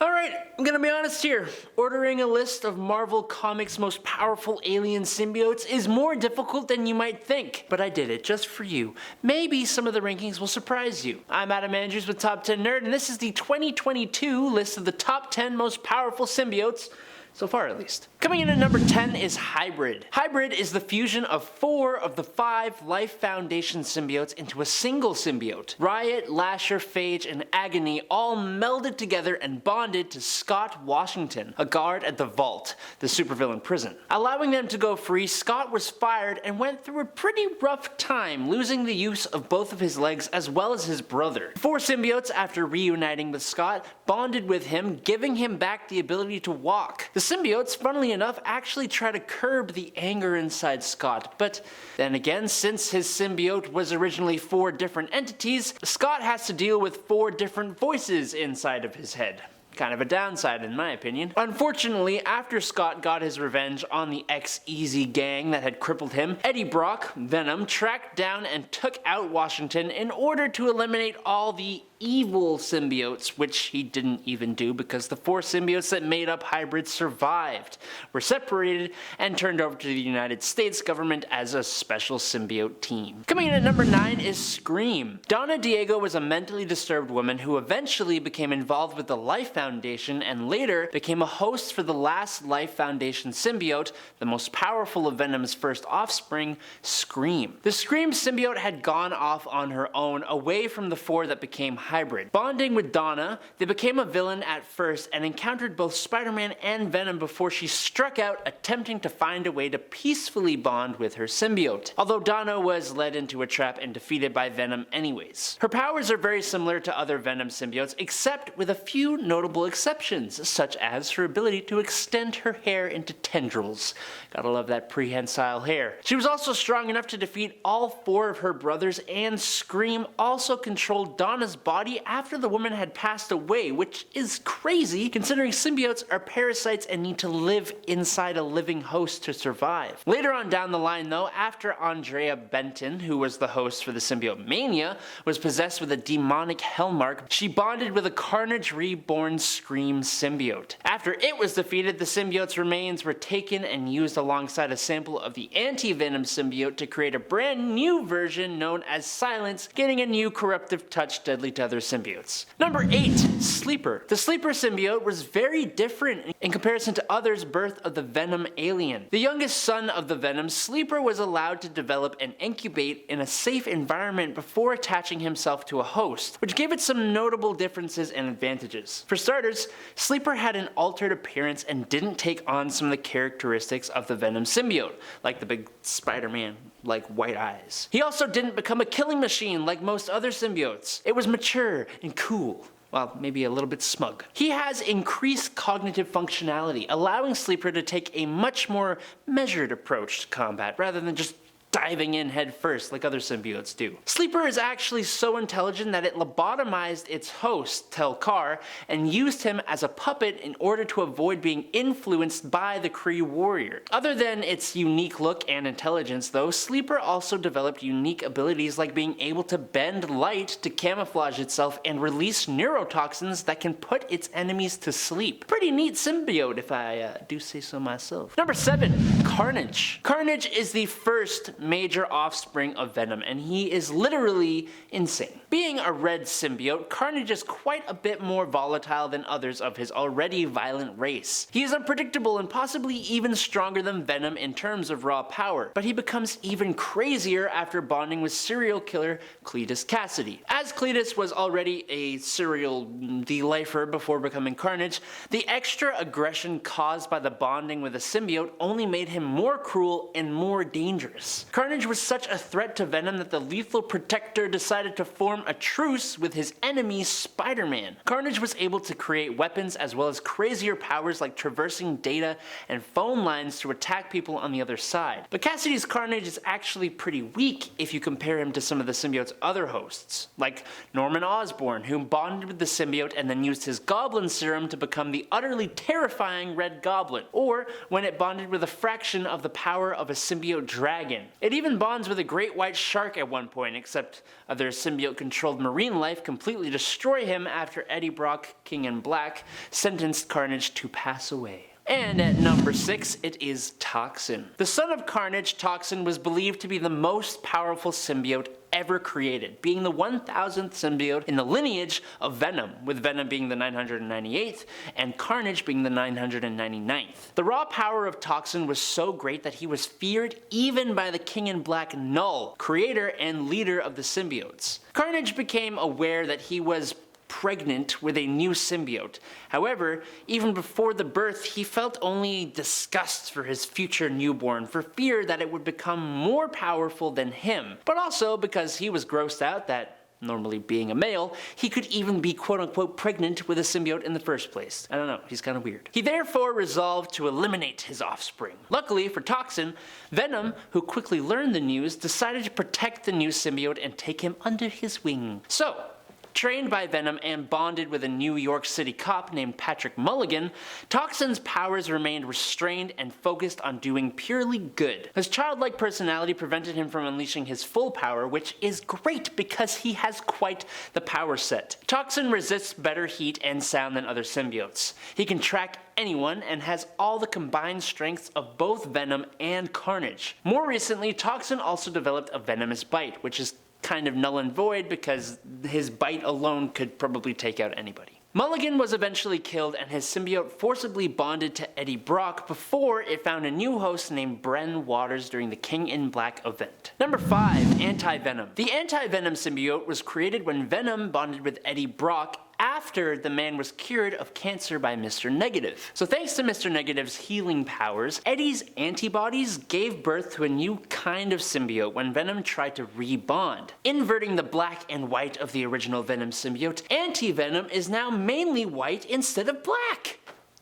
Alright, I'm gonna be honest here. Ordering a list of Marvel Comics' most powerful alien symbiotes is more difficult than you might think, but I did it just for you. Maybe some of the rankings will surprise you. I'm Adam Andrews with Top 10 Nerd, and this is the 2022 list of the top 10 most powerful symbiotes. So far, at least. Coming in at number 10 is Hybrid. Hybrid is the fusion of 4 of the 5 Life Foundation symbiotes into a single symbiote. Riot, Lasher, Phage, and Agony all melded together and bonded to Scott Washington, a guard at the Vault, the supervillain prison. Allowing them to go free, Scott was fired and went through a pretty rough time, losing the use of both of his legs as well as his brother. 4 symbiotes, after reuniting with Scott, bonded with him, giving him back the ability to walk. The symbiotes, funnily enough, actually try to curb the anger inside Scott, but then again, since his symbiote was originally 4 different entities, Scott has to deal with 4 different voices inside of his head. Kind of a downside in my opinion. Unfortunately, after Scott got his revenge on the X-Easy gang that had crippled him, Eddie Brock, Venom, tracked down and took out Washington in order to eliminate all the evil symbiotes, which he didn't even do because the 4 symbiotes that made up Hybrid survived, were separated, and turned over to the United States government as a special symbiote team. Coming in at number 9 is Scream. Donna Diego was a mentally disturbed woman who eventually became involved with the Life Foundation and later became a host for the last Life Foundation symbiote, the most powerful of Venom's first offspring, Scream. The Scream symbiote had gone off on her own away from the 4 that became Hybrid. Bonding with Donna, they became a villain at first and encountered both Spider-Man and Venom before she struck out, attempting to find a way to peacefully bond with her symbiote, although Donna was led into a trap and defeated by Venom anyways. Her powers are very similar to other Venom symbiotes, except with a few notable exceptions, such as her ability to extend her hair into tendrils. Gotta love that prehensile hair. She was also strong enough to defeat all 4 of her brothers, and Scream also controlled Donna's body after the woman had passed away, which is crazy considering symbiotes are parasites and need to live inside a living host to survive. Later on down the line though, after Andrea Benton, who was the host for the symbiote Mania, was possessed with a demonic hellmark, she bonded with a Carnage reborn Scream symbiote. After it was defeated, the symbiote's remains were taken and used alongside a sample of the Anti-Venom symbiote to create a brand new version known as Silence, getting a new corruptive touch deadly to other symbiotes. Number 8, Sleeper. The Sleeper symbiote was very different in comparison to others birthed of the Venom alien. The youngest son of the Venom, Sleeper was allowed to develop and incubate in a safe environment before attaching himself to a host, which gave it some notable differences and advantages. For starters, Sleeper had an altered appearance and didn't take on some of the characteristics of the Venom symbiote, like the big Spider-Man like white eyes. He also didn't become a killing machine like most other symbiotes. It was mature and cool. Well, maybe a little bit smug. He has increased cognitive functionality, allowing Sleeper to take a much more measured approach to combat rather than just diving in head first like other symbiotes do. Sleeper is actually so intelligent that it lobotomized its host, Telkar, and used him as a puppet in order to avoid being influenced by the Kree warrior. Other than its unique look and intelligence though, Sleeper also developed unique abilities like being able to bend light to camouflage itself and release neurotoxins that can put its enemies to sleep. Pretty neat symbiote if I do say so myself. Number 7, Carnage. Carnage is the first major offspring of Venom, and he is literally insane. Being a red symbiote, Carnage is quite a bit more volatile than others of his already violent race. He is unpredictable and possibly even stronger than Venom in terms of raw power, but he becomes even crazier after bonding with serial killer Cletus Cassidy. As Cletus was already a serial de-lifer before becoming Carnage, the extra aggression caused by the bonding with a symbiote only made him more cruel and more dangerous. Carnage was such a threat to Venom that the Lethal Protector decided to form a truce with his enemy Spider-Man. Carnage was able to create weapons as well as crazier powers like traversing data and phone lines to attack people on the other side. But Cassidy's Carnage is actually pretty weak if you compare him to some of the symbiote's other hosts, like Norman Osborn, who bonded with the symbiote and then used his Goblin Serum to become the utterly terrifying Red Goblin, or when it bonded with a fraction of the power of a symbiote dragon. It even bonds with a great white shark at one point, except other symbiote-controlled marine life completely destroy him after Eddie Brock, King in Black, sentenced Carnage to pass away. And at number 6, it is Toxin. The son of Carnage, Toxin was believed to be the most powerful symbiote ever created, being the 1000th symbiote in the lineage of Venom, with Venom being the 998th and Carnage being the 999th. The raw power of Toxin was so great that he was feared even by the King in Black Krull, creator and leader of the symbiotes. Carnage became aware that he was pregnant with a new symbiote. However, even before the birth, he felt only disgust for his future newborn, for fear that it would become more powerful than him, but also because he was grossed out that, normally being a male, he could even be quote-unquote pregnant with a symbiote in the first place. I don't know, he's kind of weird. He therefore resolved to eliminate his offspring. Luckily for Toxin, Venom, who quickly learned the news, decided to protect the new symbiote and take him under his wing. So, trained by Venom and bonded with a New York City cop named Patrick Mulligan, Toxin's powers remained restrained and focused on doing purely good. His childlike personality prevented him from unleashing his full power, which is great because he has quite the power set. Toxin resists better heat and sound than other symbiotes. He can track anyone and has all the combined strengths of both Venom and Carnage. More recently, Toxin also developed a venomous bite, which is kind of null and void because his bite alone could probably take out anybody. Mulligan was eventually killed and his symbiote forcibly bonded to Eddie Brock before it found a new host named Bren Waters during the King in Black event. Number 5. Anti-Venom. The Anti-Venom symbiote was created when Venom bonded with Eddie Brock after the man was cured of cancer by Mr. Negative. So thanks to Mr. Negative's healing powers, Eddie's antibodies gave birth to a new kind of symbiote when Venom tried to rebond. Inverting the black and white of the original Venom symbiote, Anti-Venom is now mainly white instead of black.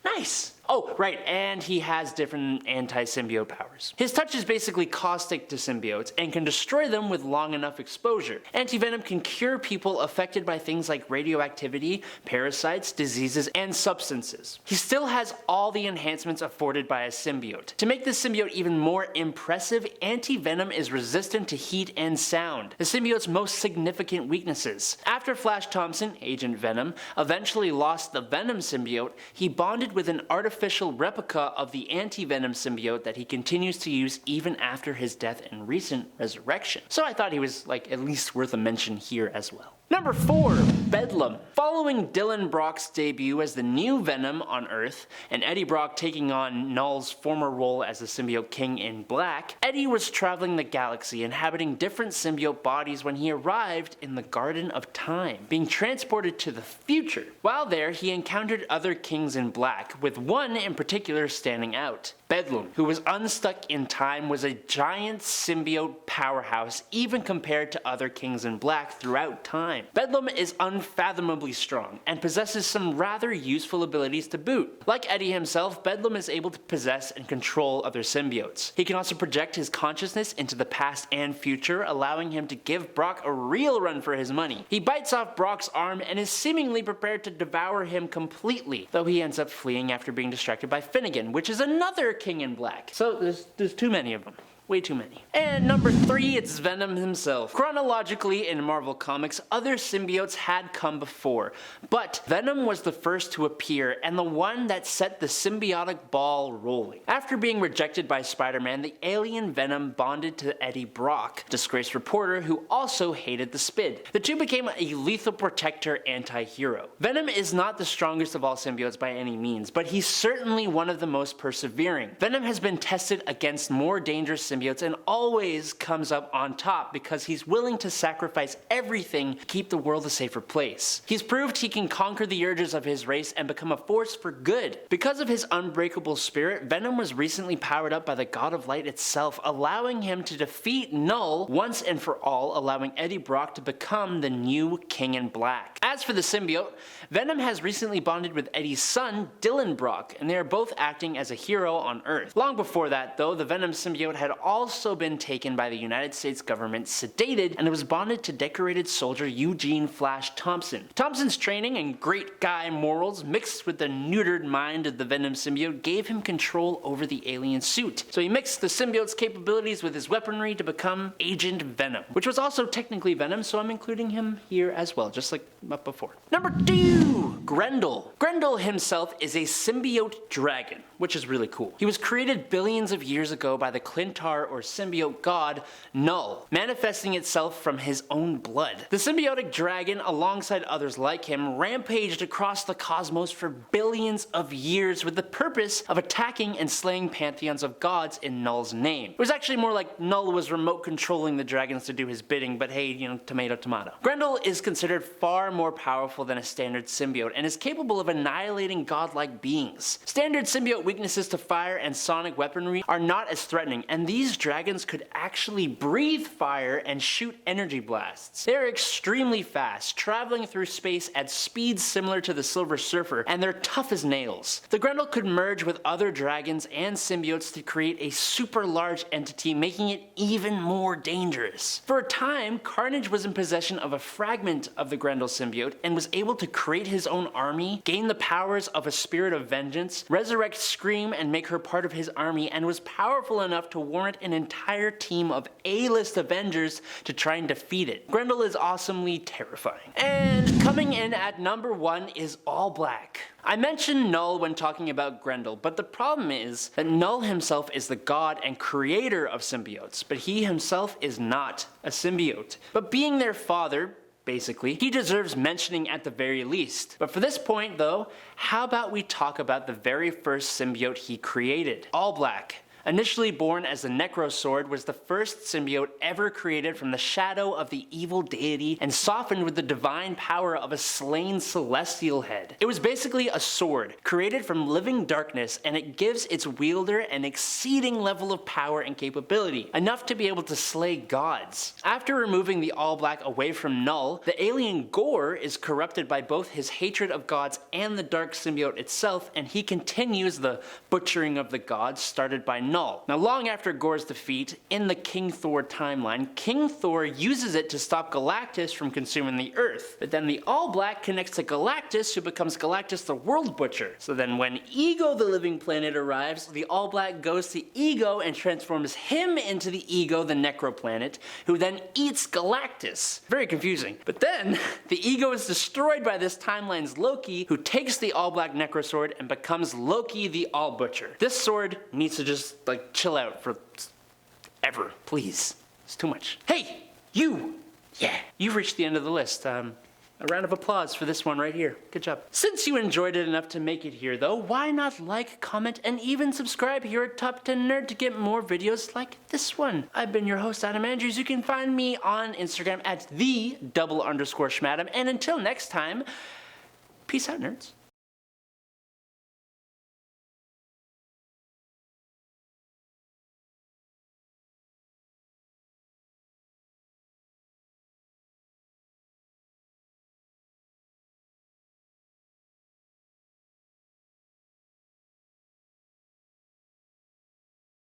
Nice! Oh, right, and he has different anti-symbiote powers. His touch is basically caustic to symbiotes and can destroy them with long enough exposure. Anti-Venom can cure people affected by things like radioactivity, parasites, diseases, and substances. He still has all the enhancements afforded by a symbiote. To make this symbiote even more impressive, Anti-Venom is resistant to heat and sound, the symbiote's most significant weaknesses. After Flash Thompson, Agent Venom, eventually lost the Venom symbiote, he bonded with an artificial replica of the Anti-Venom symbiote that he continues to use even after his death and recent resurrection. So I thought he was at least worth a mention here as well. Number 4. Bedlam. Following Dylan Brock's debut as the new Venom on Earth, and Eddie Brock taking on Knull's former role as the symbiote King in Black, Eddie was traveling the galaxy, inhabiting different symbiote bodies when he arrived in the Garden of Time, being transported to the future. While there, he encountered other Kings in Black, with one in particular standing out. Bedlam, who was unstuck in time, was a giant symbiote powerhouse even compared to other Kings in Black throughout time. Bedlam is unfathomably strong and possesses some rather useful abilities to boot. Like Eddie himself, Bedlam is able to possess and control other symbiotes. He can also project his consciousness into the past and future, allowing him to give Brock a real run for his money. He bites off Brock's arm and is seemingly prepared to devour him completely, though he ends up fleeing after being distracted by Finnegan, which is another King in Black. So there's too many of them. Way too many. And number 3, it's Venom himself. Chronologically, in Marvel Comics, other symbiotes had come before, but Venom was the first to appear and the one that set the symbiotic ball rolling. After being rejected by Spider-Man, the alien Venom bonded to Eddie Brock, a disgraced reporter who also hated the Spid. The two became a lethal protector anti-hero. Venom is not the strongest of all symbiotes by any means, but he's certainly one of the most persevering. Venom has been tested against more dangerous symbiotes and always comes up on top because he's willing to sacrifice everything to keep the world a safer place. He's proved he can conquer the urges of his race and become a force for good. Because of his unbreakable spirit, Venom was recently powered up by the God of Light itself, allowing him to defeat Knull once and for all, allowing Eddie Brock to become the new King in Black. As for the symbiote, Venom has recently bonded with Eddie's son, Dylan Brock, and they are both acting as a hero on Earth. Long before that, though, the Venom symbiote had also been taken by the United States government, sedated, and was bonded to decorated soldier Eugene Flash Thompson. Thompson's training and great guy morals mixed with the neutered mind of the Venom symbiote gave him control over the alien suit. So he mixed the symbiote's capabilities with his weaponry to become Agent Venom, which was also technically Venom, so I'm including him here as well, just like up before. Number 2, Grendel. Grendel himself is a symbiote dragon, which is really cool. He was created billions of years ago by the Klyntar or symbiote god Krull, manifesting itself from his own blood. The symbiotic dragon, alongside others like him, rampaged across the cosmos for billions of years with the purpose of attacking and slaying pantheons of gods in Krull's name. It was actually more like Krull was remote controlling the dragons to do his bidding, but hey, you know, tomato tomato. Grendel is considered far more powerful than a standard symbiote and is capable of annihilating godlike beings. Standard symbiote weaknesses to fire and sonic weaponry are not as threatening, and these dragons could actually breathe fire and shoot energy blasts. They are extremely fast, traveling through space at speeds similar to the Silver Surfer, and they're tough as nails. The Grendel could merge with other dragons and symbiotes to create a super large entity, making it even more dangerous. For a time, Carnage was in possession of a fragment of the Grendel symbiote and was able to create his own army, gain the powers of a spirit of vengeance, resurrect Scream and make her part of his army, and was powerful enough to warrant an entire team of A-list Avengers to try and defeat it. Grendel is awesomely terrifying. And coming in at number 1 is All Black. I mentioned Krull when talking about Grendel, but the problem is that Krull himself is the god and creator of symbiotes, but he himself is not a symbiote. But being their father, basically, he deserves mentioning at the very least. But for this point though, how about we talk about the very first symbiote he created? All Black. Initially born as the Necrosword, was the first symbiote ever created from the shadow of the evil deity and softened with the divine power of a slain celestial head. It was basically a sword, created from living darkness, and it gives its wielder an exceeding level of power and capability, enough to be able to slay gods. After removing the All Black away from Krull, the alien Gore is corrupted by both his hatred of gods and the dark symbiote itself, and he continues the butchering of the gods started by Krull. Now, long after Gore's defeat, in the King Thor timeline, King Thor uses it to stop Galactus from consuming the Earth. But then the All Black connects to Galactus, who becomes Galactus the World Butcher. So then when Ego the Living Planet arrives, the All Black goes to Ego and transforms him into the Ego the Necroplanet, who then eats Galactus. Very confusing. But then, the Ego is destroyed by this timeline's Loki, who takes the All Black Necrosword and becomes Loki the All Butcher. This sword needs to just chill out for ever, please. It's too much. Hey, you! Yeah, you've reached the end of the list. A round of applause for this one right here. Good job. Since you enjoyed it enough to make it here though, why not like, comment, and even subscribe here at Top 10 Nerd to get more videos like this one. I've been your host, Adam Andrews. You can find me on Instagram at _Schmadam. And until next time, peace out, nerds.